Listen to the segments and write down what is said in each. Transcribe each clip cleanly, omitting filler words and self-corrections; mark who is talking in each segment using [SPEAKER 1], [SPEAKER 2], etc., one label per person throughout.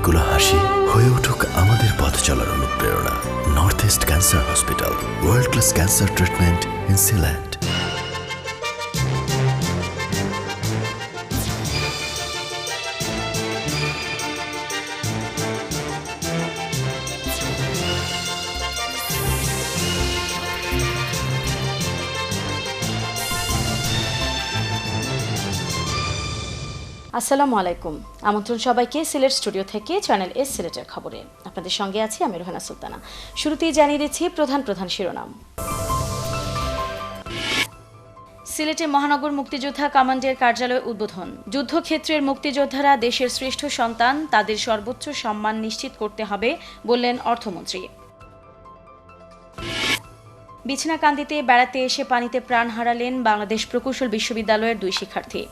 [SPEAKER 1] অনেকগুলো হাসি হয়ে উঠুক আমাদের পথ চলার অনুপ্রেরণা। North east cancer hospital, world class cancer treatment in Sylhet.
[SPEAKER 2] আসসালামু আলাইকুম। আমন্ত্রণ সবাইকে সিলেট স্টুডিও থেকে চ্যানেল এস সিলেটের খবরে। আপনাদের সঙ্গে আছি আমি রোহানা সুলতানা। শুরুতেই জানিয়ে দিচ্ছি প্রধান শিরোনাম। সিলেটে মহানগর মুক্তিযোদ্ধা কমান্ডের কার্যালয় উদ্বোধন। যুদ্ধক্ষেত্রের মুক্তিযোদ্ধারা দেশের শ্রেষ্ঠ সন্তান, তাদের সর্বোচ্চ সম্মান নিশ্চিত করতে হবে বললেন অর্থমন্ত্রী। বিছনাকান্দিতে বেড়াতে এসে পানিতে প্রাণ হারালেন বাংলাদেশ প্রকৌশল বিশ্ববিদ্যালয়ের 2 শিক্ষার্থী।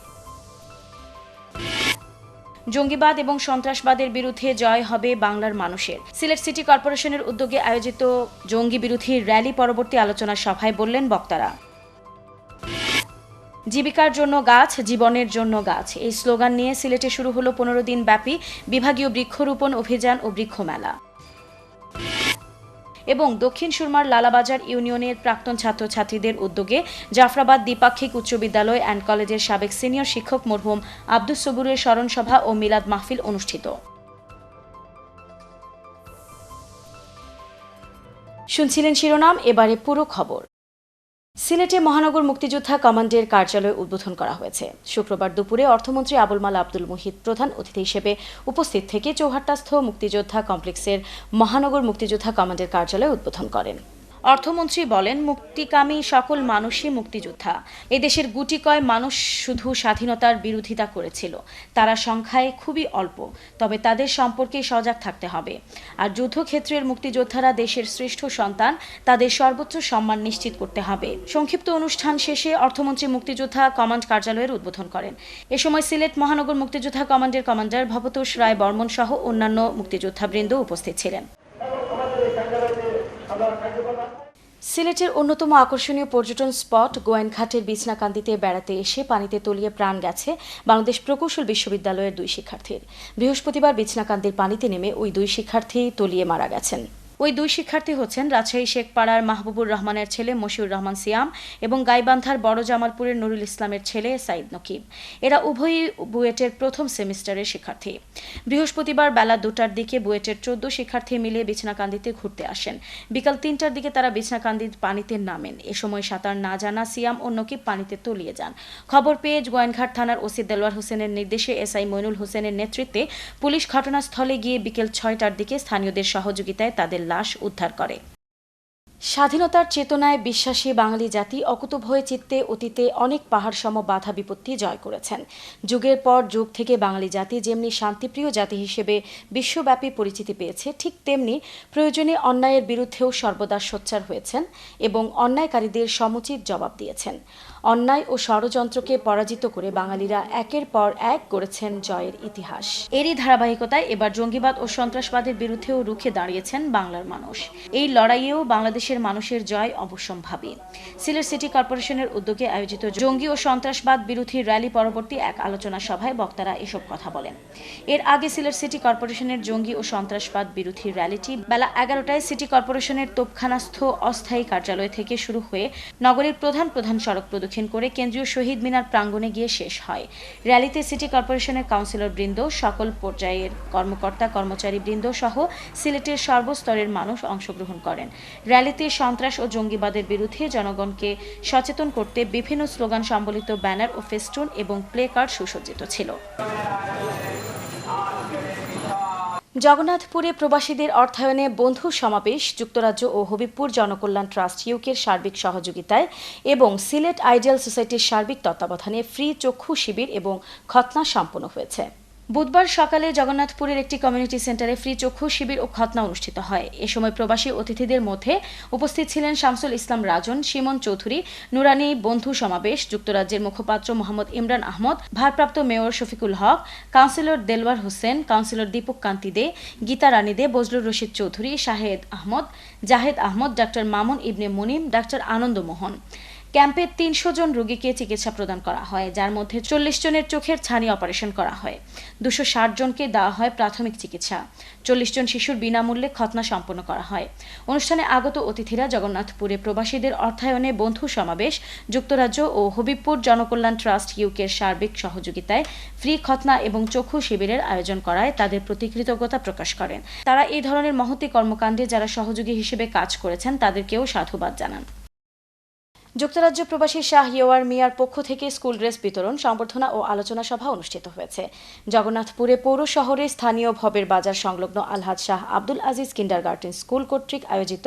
[SPEAKER 2] জঙ্গিবাদ এবং সন্ত্রাসবাদের বিরুদ্ধে জয় হবে বাংলার মানুষের। সিলেট সিটি কর্পোরেশনের উদ্যোগে আয়োজিত জঙ্গি বিরোধী র্যালি পরবর্তী আলোচনা সভায় বললেন বক্তারা। জীবিকার জন্য গাছ, জীবনের জন্য গাছ, এই স্লোগান নিয়ে সিলেটে শুরু হলো 15 দিন ব্যাপী বিভাগীয় বৃক্ষরোপণ অভিযান ও বৃক্ষ মেলা। এবং দক্ষিণ সুরমার লালাবাজার ইউনিয়নের প্রাক্তন ছাত্রছাত্রীদের উদ্যোগে জাফরাবাদ দ্বিপাক্ষিক উচ্চ বিদ্যালয় অ্যান্ড কলেজের সাবেক সিনিয়র শিক্ষক মরহুম আব্দুস সবুরের স্মরণ সভা ও মিলাদ মাহফিল অনুষ্ঠিত। শুনছিলেন শিরোনাম, এবারে পুরো খবর। সিলেটে মহানগর মুক্তিযোদ্ধা কমান্ডের কার্যালয় উদ্বোধন করা হয়েছে। শুক্রবার দুপুরে অর্থমন্ত্রী আবুল মাল আব্দুল মুহিত প্রধান অতিথি হিসেবে উপস্থিত থেকে চৌহাট্টাস্থ মুক্তিযোদ্ধা কমপ্লেক্সের মহানগর মুক্তিযোদ্ধা কমান্ডের কার্যালয় উদ্বোধন করেন। অর্থমন্ত্রী বলেন, মুক্তিকামী সকল মানুষই মুক্তিযোদ্ধা। এদেশের গুটিকয় মানুষ শুধু স্বাধীনতার বিরোধিতা করেছিল, তারা সংখ্যায় খুবই অল্প, তবে তাদের সম্পর্কে সজাগ থাকতে হবে। আর যুদ্ধক্ষেত্রের মুক্তিযোদ্ধারা দেশের শ্রেষ্ঠ সন্তান, তাদের সর্বোচ্চ সম্মান নিশ্চিত করতে হবে। সংক্ষিপ্ত অনুষ্ঠান শেষে অর্থমন্ত্রী মুক্তিযোদ্ধা কমান্ড কার্যালয়ের উদ্বোধন করেন। এ সময় সিলেট মহানগর মুক্তিযোদ্ধা কমান্ডের কমান্ডার ভবতোষ রায় বর্মন সহ অন্যান্য মুক্তিযোদ্ধাবৃন্দ উপস্থিত ছিলেন। সিলেটের অন্যতম আকর্ষণীয় পর্যটন স্পট গোয়েনঘাটের বিছনাকান্দিতে বেড়াতে এসে পানিতে তলিয়ে প্রাণ গেছে বাংলাদেশ প্রকৌশল বিশ্ববিদ্যালয়ের 2 শিক্ষার্থীর। বৃহস্পতিবার বিছনাকান্দির পানিতে নেমে ওই 2 শিক্ষার্থী তলিয়ে মারা গেছেন। ওই 2 শিক্ষার্থী হচ্ছেন রাজশাহী শেখপাড়ার মাহবুবুর রহমানের ছেলে মশিউর রহমান সিয়াম এবং গাইবান্ধার বড় জামালপুরের নুরুল ইসলামের ছেলে সাইদ নকিব। এরা উভয়ই বুয়েটের প্রথম সেমিস্টারের শিক্ষার্থী। বৃহস্পতিবার বেলা 2টার দিকে বুয়েটের 14 শিক্ষার্থী মিলে বিছনাকান্দিতে ঘুরতে আসেন। বিকাল 3টার দিকে তারা বিছনাকান্দির পানিতে নামেন। এ সময় সাঁতার না জানা সিয়াম ও নকিব পানিতে তলিয়ে যান। খবর পেয়ে গোয়েনঘাট থানার ওসি দেলোয়ার হোসেনের নির্দেশে এসআই মইনুল হোসেনের নেতৃত্বে পুলিশ ঘটনাস্থলে গিয়ে বিকেল 6টার দিকে স্থানীয়দের সহযোগিতায় তাদের লাশ উদ্ধার করে। স্বাধীনতার চেতনায় বিশ্বাসী বাঙালি জাতি অকুতভয় চিত্তে অতীতে অনেক পাহাড়সম বাধা বিপত্তি জয় করেছেন। যুগের পর যুগ থেকে বাঙালি জাতি যেমনি শান্তিপ্রিয় জাতি হিসেবে বিশ্বব্যাপী পরিচিতি পেয়েছে, ঠিক তেমনি প্রয়োজনে অন্যায়ের বিরুদ্ধেও সর্বদা সোচ্চার হয়েছেন এবং অন্যায়কারীদের সমুচিত জবাব দিয়েছেন। অন্যায় ও ষড়যন্ত্রকে পরাজিত করে বাঙালিরা একের পর এক গড়েছেন জয়ের ইতিহাস। এরই ধারাবাহিকতায় এবার জঙ্গিবাদ ও সন্ত্রাসবাদের বিরুদ্ধেও রুখে দাঁড়িয়েছেন বাংলার মানুষ। এই লড়াইয়েও বাংলাদেশের মানুষের জয় অবশ্যম্ভাবী। সিলেট সিটি কর্পোরেশনের উদ্যোগে আয়োজিত জঙ্গি ও সন্ত্রাসবাদ বিরোধী র্যালি পরবর্তী এক আলোচনা সভায় বক্তারা এসব কথা বলেন। এর আগে সিলেট সিটি কর্পোরেশনের জঙ্গি ও সন্ত্রাসবাদ বিরোধী র্যালিটি বেলা 11টায় সিটি কর্পোরেশনের তোপখানাস্থ অস্থায়ী কার্যালয় থেকে শুরু হয়ে নগরীর প্রধান সড়ক প্রদক্ষিণ করে কেন্দ্রীয় শহীদ মিনার প্রাঙ্গণে গিয়ে শেষ হয়। র্যালিতে সিটি কর্পোরেশনের কাউন্সিলর বৃন্দ, সকল পর্যায়ের কর্মকর্তা কর্মচারী বৃন্দ সহ সিলেটের সর্বস্তরের মানুষ অংশগ্রহণ করেন। র্যালিতে সন্ত্রাস ও জঙ্গিবাদের বিরুদ্ধে জনগণকে সচেতন করতে বিভিন্ন স্লোগান সম্বলিত ব্যানার ও ফেস্টুন এবং প্লে কার্ড সুসজ্জিত ছিল। জগন্নাথপুরে প্রবাসীদের অর্থায়নে বন্ধু সমাবেশ যুক্তরাজ্য ও হবিবপুর জনকল্যাণ ট্রাস্ট ইউকের সার্বিক সহযোগিতায় এবং সিলেট আইডিয়াল সোসাইটির সার্বিক তত্ত্বাবধানে ফ্রি চক্ষু শিবির এবং খতনা সম্পন্ন হয়েছে। বুধবার সকালে জগন্নাথপুরের একটি কমিউনিটি সেন্টারে ফ্রি চক্ষু শিবির ও খতনা অনুষ্ঠিত হয়। এ সময় প্রবাসী অতিথিদের মধ্যে উপস্থিত ছিলেন শামসুল ইসলাম রাজন, শিমন চৌধুরী, নুরানি বন্ধু সমাবেশ যুক্তরাজ্যের মুখপাত্র মোহাম্মদ ইমরান আহমদ, ভারপ্রাপ্ত মেয়র শফিকুল হক, কাউন্সিলর দেলওয়ার হোসেন, কাউন্সিলর দীপক কান্তি দে, গীতা রানী দে, বজলুর রশিদ চৌধুরী, শাহেদ আহমদ, জাহেদ আহমদ, ডাক্তার মামুন ইবনে মুনিম, ডাক্তার আনন্দ মোহন। ক্যাম্পে ৩০০ জন রোগীকে চিকিৎসা প্রদান করা হয়, যার মধ্যে ৪০ জনের চোখের ছানি অপারেশন করা হয়। ২৬০ জনকে দেওয়া হয় প্রাথমিক চিকিৎসা। ৪০ জন শিশুর বিনামূল্যে খতনা সম্পন্ন করা হয়। অনুষ্ঠানে আগত অতিথিরা জগন্নাথপুরে প্রবাসীদের অর্থায়নে বন্ধু সমাবেশ, যুক্তরাজ্য ও হবিবপুর জনকল্যাণ ট্রাস্ট ইউকের সার্বিক সহযোগিতায় ফ্রি খতনা এবং চক্ষু শিবিরের আয়োজন করায় তাদের প্রতি কৃতজ্ঞতা প্রকাশ করেন। তারা এই ধরনের মহতী কর্মকাণ্ডে যারা সহযোগী হিসেবে কাজ করেছেন তাদেরকেও সাধুবাদ জানান। যুক্তরাজ্য প্রবাসী শাহ ইয়াওয়ার মিয়ার পক্ষ থেকে স্কুল ড্রেস বিতরণ, সংবর্ধনা ও আলোচনা সভা অনুষ্ঠিত হয়েছে। জগন্নাথপুরে পৌর শহরে স্থানীয় ভবের বাজার সংলগ্ন আলহাজ শাহ আব্দুল আজিজ কিন্ডারগার্টেন স্কুল কর্তৃক আয়োজিত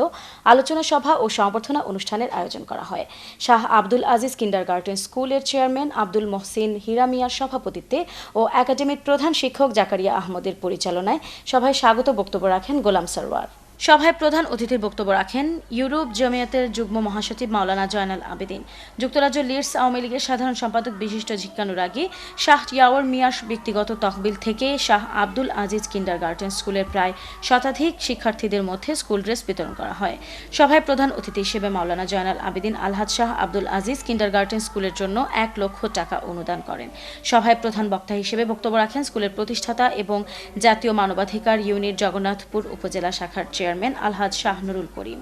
[SPEAKER 2] আলোচনা সভা ও সংবর্ধনা অনুষ্ঠানের আয়োজন করা হয়। শাহ আব্দুল আজিজ কিন্ডারগার্টেন স্কুলের চেয়ারম্যান আব্দুল মহসিন হীরা মিয়ার সভাপতিত্বে ও একাডেমির প্রধান শিক্ষক জাকারিয়া আহমদের পরিচালনায় সভায় স্বাগত বক্তব্য রাখেন গোলাম সরওয়ার। সভায় প্রধান অতিথির বক্তব্য রাখেন ইউরোপ জমিয়তের যুগ্ম মহাসচিব মাওলানা জয়নাল আবেদিন, যুক্তরাজ্য লিডস আওয়ামী লীগের সাধারণ সম্পাদক বিশিষ্ট শিক্ষানুরাগী শাহ ইয়াওয়ার মিয়ার ব্যক্তিগত তহবিল থেকে শাহ আব্দুল আজিজ কিন্ডারগার্টেন স্কুলের প্রায় শতাধিক শিক্ষার্থীদের মধ্যে স্কুল ড্রেস বিতরণ করা হয়। সভায় প্রধান অতিথি হিসেবে মাওলানা জয়নাল আবেদিন আলহাজ শাহ আব্দুল আজিজ কিন্ডারগার্টেন স্কুলের জন্য ১ লক্ষ টাকা অনুদান করেন। সভায় প্রধান বক্তা হিসেবে বক্তব্য রাখেন স্কুলের প্রতিষ্ঠাতা এবং জাতীয় মানবাধিকার ইউনিট জগন্নাথপুর উপজেলা শাখার চেয়ারম্যান আলহাজ শাহ নুরুল করিম।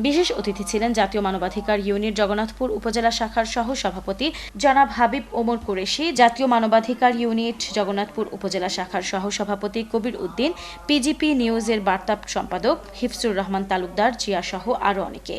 [SPEAKER 2] বিশেষ অতিথি ছিলেন জাতীয় মানবাধিকার ইউনিট জগন্নাথপুর উপজেলা শাখার সহ সভাপতি জনাব হাবিব ওমর কুরেশি, জাতীয় মানবাধিকার ইউনিট জগন্নাথপুর উপজেলা শাখার সহ সভাপতি কবির উদ্দিন, পিজিপি নিউজের বার্তা সম্পাদক হিফজুর রহমান তালুকদার, জিয়া সহ আরও অনেকে।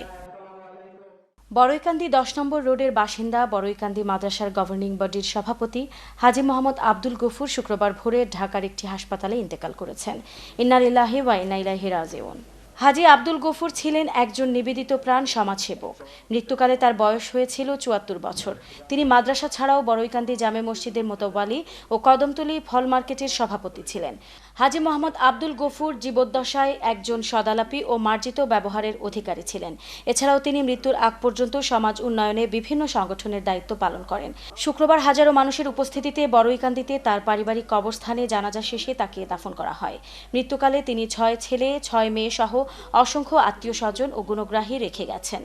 [SPEAKER 2] বড়ইকান্দি ১০ নম্বর রোডের বাসিন্দা বড়ইকান্দি মাদ্রাসার গভর্নিং বডির সভাপতি হাজী মোহাম্মদ আব্দুল গফুর শুক্রবার ভোরে ঢাকার একটি হাসপাতালে ইন্তেকাল করেছেন। ইন্না লিল্লাহি ওয়া ইন্না ইলাইহি রাজিউন। হাজী আব্দুল গফুর ছিলেন একজন নিবেদিত প্রাণ সমাজসেবক। মৃত্যুকালে তার বয়স হয়েছিল ৭৪ বছর। তিনি মাদ্রাসা ছাড়াও বড়ইকান্দি জামে মসজিদের মোতাওয়ালি ও কদমতলী ফল মার্কেটের সভাপতি ছিলেন। হাজী মোহাম্মদ আব্দুল গফুর জীবদ্দশায় একজন সদালাপী ও মার্জিত ব্যবহারের অধিকারী ছিলেন। এছাড়াও তিনি মৃত্যুর আগ পর্যন্ত সমাজ উন্নয়নে বিভিন্ন সংগঠনের দায়িত্ব পালন করেন। শুক্রবার হাজারো মানুষের উপস্থিতিতে বড়ইকান্দিতে তার পারিবারিক কবরস্থানে জানাজা শেষে তাকে দাফন করা হয়। মৃত্যুকালে তিনি ৬ ছেলে ৬ মেয়ে সহ অসংখ্য আত্মীয় স্বজন ও গুণগ্রাহী রেখে গেছেন।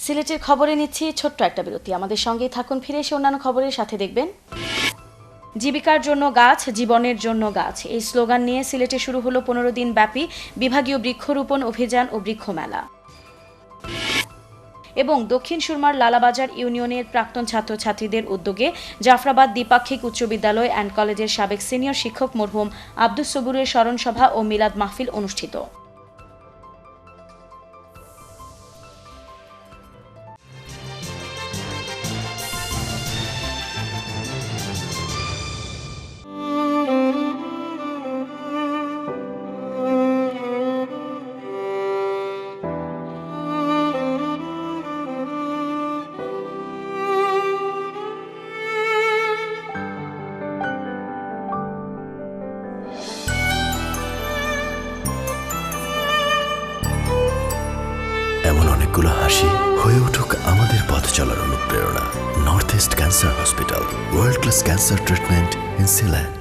[SPEAKER 2] সিলেটের খবরে নিচ্ছি ছোট্ট একটা বিরতি। আমাদের সঙ্গেই থাকুন, ফিরে এসে অন্যান্য খবরের সাথে দেখবেন। জীবিকার জন্য গাছ, জীবনের জন্য গাছ, এই স্লোগান নিয়ে সিলেটে শুরু হলো ১৫ দিন ব্যাপী বিভাগীয় বৃক্ষরোপণ অভিযান ও বৃক্ষ মেলা। এবং দক্ষিণ সুরমার লালাবাজার ইউনিয়নের প্রাক্তন ছাত্রছাত্রীদের উদ্যোগে জাফরাবাদ দ্বিপাক্ষিক উচ্চ বিদ্যালয় অ্যান্ড কলেজের সাবেক সিনিয়র শিক্ষক মরহুম আব্দুস সবুরের স্মরণ সভা ও মিলাদ মাহফিল অনুষ্ঠিত।
[SPEAKER 1] এমন অনেকগুলো হাসি হয়ে উঠুক আমাদের পথ চলার অনুপ্রেরণা। North east cancer hospital, world class cancer treatment in Sylhet.